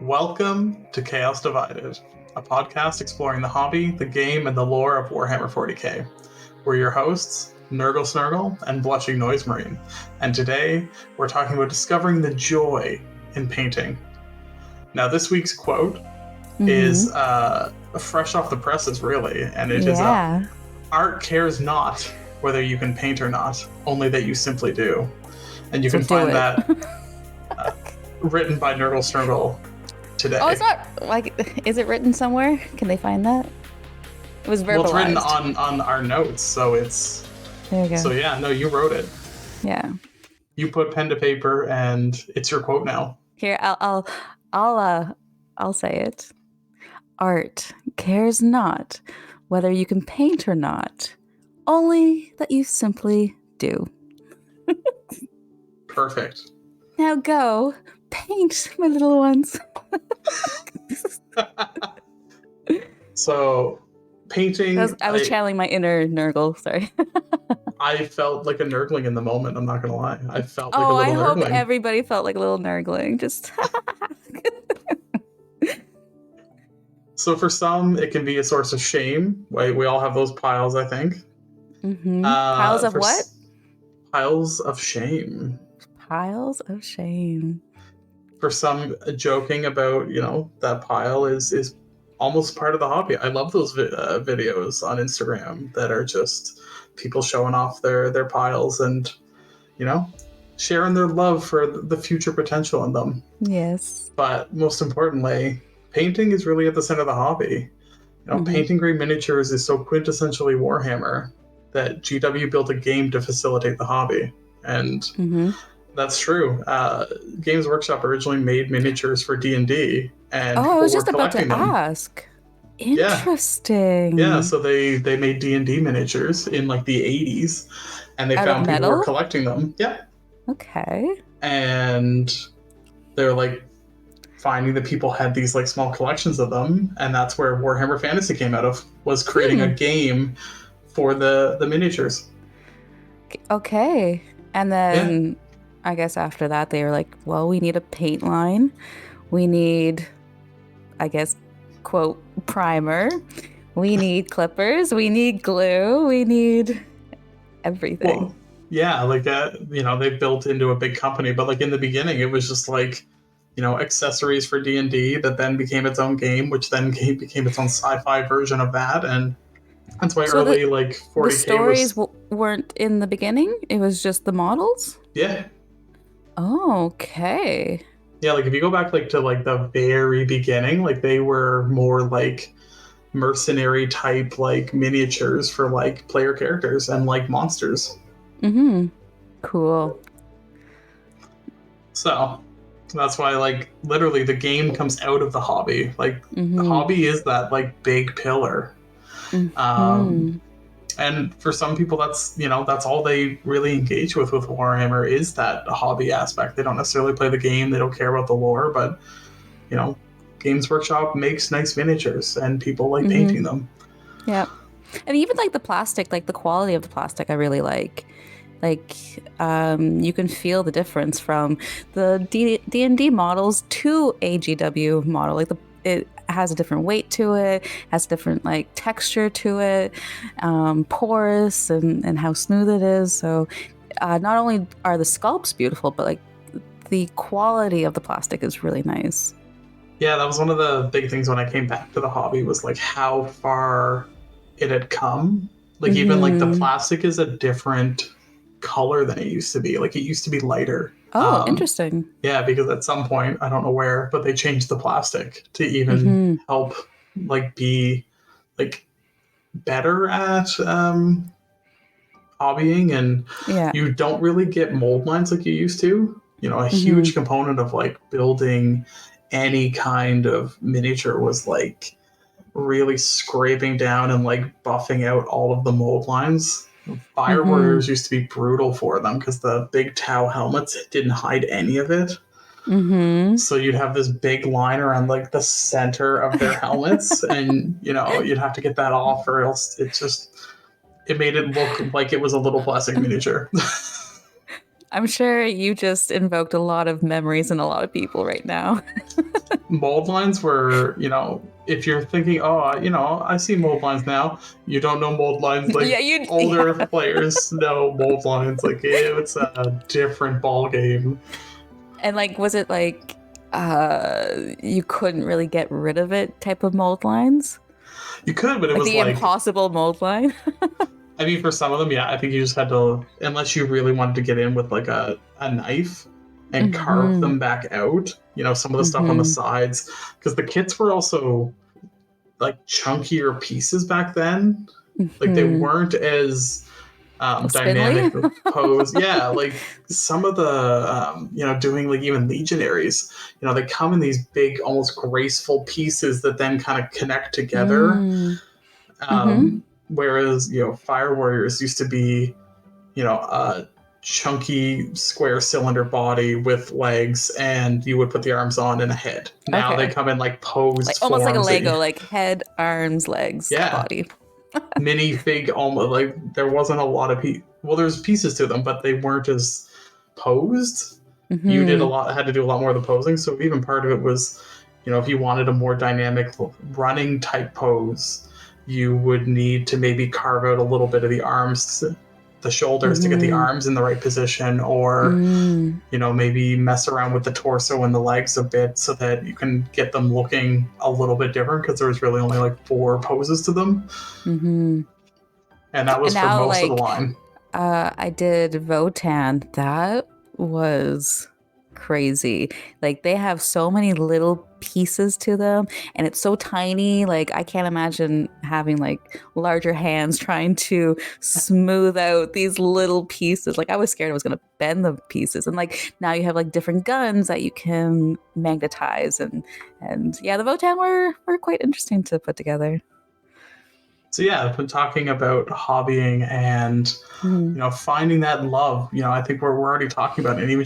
Welcome to Chaos Divided, a podcast exploring the hobby, the game, and the lore of Warhammer 40k. We're your hosts, NurgleSnurgle and BlushingNoiseMarine, and today we're talking about discovering the joy in painting. Now, this week's quote is fresh off the presses, really, and it is art cares not whether you can paint or not, only that you simply do. And you can find that written by NurgleSnurgle today. Oh, it's not like, is it written somewhere? Can they find that? It was verbalized. Well, it's written on our notes, so it's... There you go. So yeah, no, you wrote it. Yeah. You put pen to paper, and it's your quote now. Here, I'll say it. Art cares not whether you can paint or not, only that you simply do. Perfect. Now go paint, my little ones. So, painting... I was channeling my inner Nurgle, sorry. I felt like a nurgling in the moment, I'm not going to lie. I felt like a little nurgling. I hope everybody felt like a little nurgling. Just... So for some, it can be a source of shame. We all have those piles, I think. Mm-hmm. Piles of what? Piles of shame. Piles of shame. For some, joking about, that pile is almost part of the hobby. I love those videos on Instagram that are just people showing off their piles and, sharing their love for the future potential in them. Yes. But most importantly, painting is really at the center of the hobby. Painting great miniatures is so quintessentially Warhammer that GW built a game to facilitate the hobby. And that's true. Games Workshop originally made miniatures for D&D. And I was just about to ask. Interesting. Yeah, so they made D&D miniatures in like the 80s. And they found people were collecting them. Yeah. Okay. And they're like, finding that people had these like small collections of them, and that's where Warhammer Fantasy came out of, was creating a game for the miniatures. Okay. And then I guess after that they were like, well, we need a paint line. We need, I guess, quote, primer. We need clippers. We need glue. We need everything. Well, yeah, like they built into a big company, but like in the beginning it was just like accessories for D&D that then became its own game, which then became its own sci-fi version of that. And that's why early 40K the stories weren't in the beginning? It was just the models? Yeah. Oh, okay. Yeah, like if you go back like to like the very beginning, like they were more like mercenary type like miniatures for like player characters and like monsters. Cool. So that's why, like, literally the game comes out of the hobby. Like, the hobby is that, like, big pillar. And for some people, that's, that's all they really engage with Warhammer is that hobby aspect. They don't necessarily play the game. They don't care about the lore. But, Games Workshop makes nice miniatures, and people like painting them. Yeah. And even, like, the plastic, like, the quality of the plastic I really like. Like, you can feel the difference from the D&D models to a GW model. Like, it has a different weight to it, has different, like, texture to it, porous and how smooth it is. So, not only are the sculpts beautiful, but, like, the quality of the plastic is really nice. Yeah, that was one of the big things when I came back to the hobby was, like, how far it had come. Like, even, like, the plastic is a different color than it used to be. Like, it used to be lighter. Oh, interesting. Yeah, because at some point, I don't know where, but they changed the plastic to even help like be like better at hobbying, and you don't really get mold lines like you used to. A huge component of like building any kind of miniature was like really scraping down and like buffing out all of the mold lines. Fire Warriors used to be brutal for them because the big Tau helmets didn't hide any of it. So you'd have this big line around like the center of their helmets, and you'd have to get that off, or else it made it look like it was a little plastic miniature. I'm sure you just invoked a lot of memories in a lot of people right now. mold lines were, if you're thinking, oh, I see mold lines now, you don't know mold lines. Like older players know mold lines. Like it's a different ball game. And like, was it like you couldn't really get rid of it type of mold lines? You could, but it was the like impossible mold line. I mean, for some of them, yeah, I think you just had to, unless you really wanted to get in with like a knife and carve them back out, some of the stuff on the sides, because the kits were also like chunkier pieces back then. Like they weren't as dynamic pose. Yeah, like some of the, doing like even legionaries, they come in these big, almost graceful pieces that then kind of connect together. Whereas, Fire Warriors used to be, a chunky square cylinder body with legs, and you would put the arms on and a head. Now they come in like posed like, almost like a forms Lego, like head, arms, legs, body. Minifig, almost like there wasn't a lot of well, there's pieces to them, but they weren't as posed. You had to do a lot more of the posing. So even part of it was, if you wanted a more dynamic running type pose, you would need to maybe carve out a little bit of the arms, the shoulders to get the arms in the right position, or maybe mess around with the torso and the legs a bit so that you can get them looking a little bit different, because there was really only like 4 poses to them. And that was for most of the line. I did Votan. That was crazy. Like they have so many little pieces to them, and it's so tiny. Like I can't imagine having like larger hands trying to smooth out these little pieces. Like I was scared I was going to bend the pieces. And like now you have like different guns that you can magnetize, and yeah, the Votan were quite interesting to put together. So yeah, I've been talking about hobbying and finding that love. I think we're already talking about it. And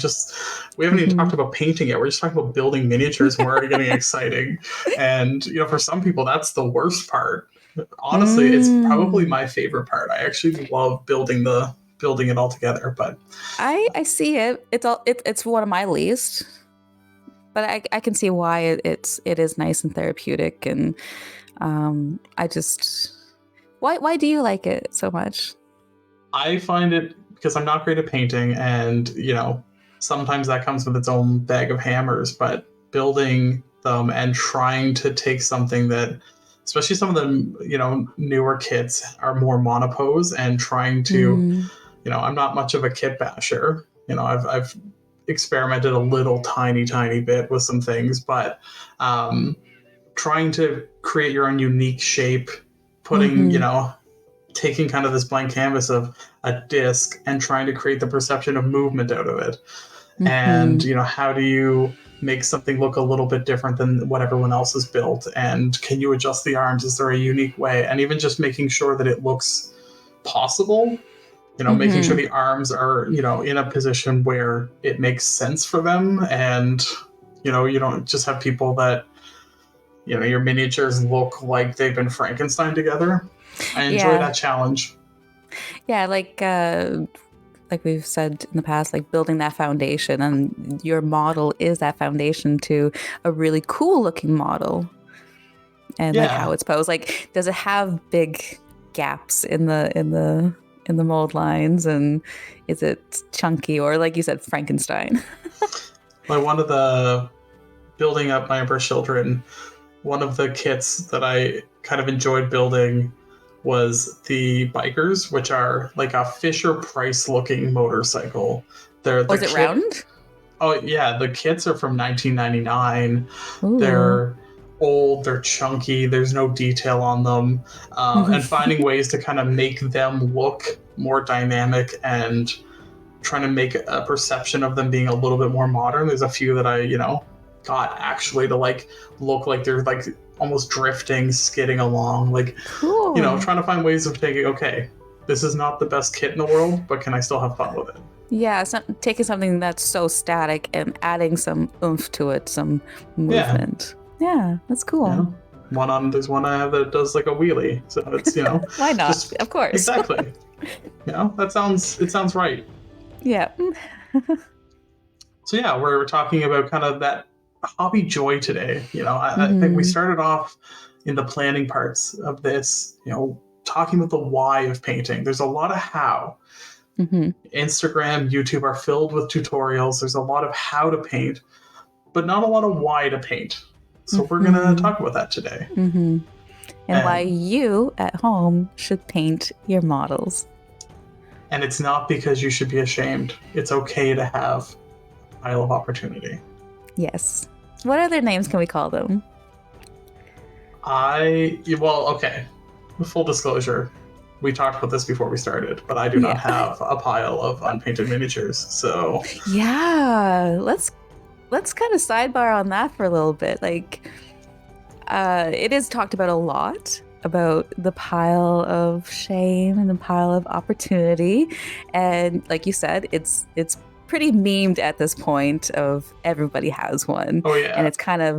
we haven't even talked about painting yet. We're just talking about building miniatures, and we're already getting exciting. And for some people, that's the worst part. Honestly, it's probably my favorite part. I actually love building it all together. But I see it. It's one of my least. But I can see why it is nice and therapeutic, and I just. Why do you like it so much? I find it because I'm not great at painting, and sometimes that comes with its own bag of hammers, but building them and trying to take something that, especially some of the newer kits are more monopose, and trying to I'm not much of a kit basher. I've experimented a little tiny bit with some things, but trying to create your own unique shape, putting, taking kind of this blank canvas of a disc and trying to create the perception of movement out of it. And, how do you make something look a little bit different than what everyone else has built? And can you adjust the arms? Is there a unique way? And even just making sure that it looks possible, making sure the arms are, in a position where it makes sense for them. And, you don't just have people that, your miniatures look like they've been Frankenstein together. I enjoy that challenge. Yeah, like we've said in the past, like building that foundation, and your model is that foundation to a really cool looking model. And like how it's posed. Like, does it have big gaps in the mold lines, and is it chunky, or like you said, Frankenstein? Like one of the building up my Emperor's Children, one of the kits that I kind of enjoyed building was the bikers, which are like a Fisher-Price looking motorcycle. Was it round? Oh yeah, the kits are from 1999. Ooh. They're old, they're chunky, there's no detail on them, and finding ways to kind of make them look more dynamic and trying to make a perception of them being a little bit more modern. There's a few that I got actually to like look like they're like almost drifting, skidding along, like cool. Trying to find ways of taking, okay, this is not the best kit in the world, but can I still have fun with it? Yeah, taking something that's so static and adding some oomph to it, some movement. Yeah, that's cool. There's one I have that does like a wheelie, so it's why not? Of course, exactly. It sounds right. Yeah. So yeah, we're talking about kind of that hobby joy today. I think we started off in the planning parts of this, talking about the why of painting. There's a lot of how. Instagram, YouTube are filled with tutorials. There's a lot of how to paint, but not a lot of why to paint. So we're going to talk about that today. And why you at home should paint your models. And it's not because you should be ashamed. It's okay to have a pile of opportunity. Yes. What other names can we call them? Okay. Full disclosure, we talked about this before we started, but I do not have a pile of unpainted miniatures, so... Yeah, let's kind of sidebar on that for a little bit. Like, it is talked about a lot, about the pile of shame and the pile of opportunity. And like you said, it's pretty memed at this point of everybody has one. Oh, yeah. And it's kind of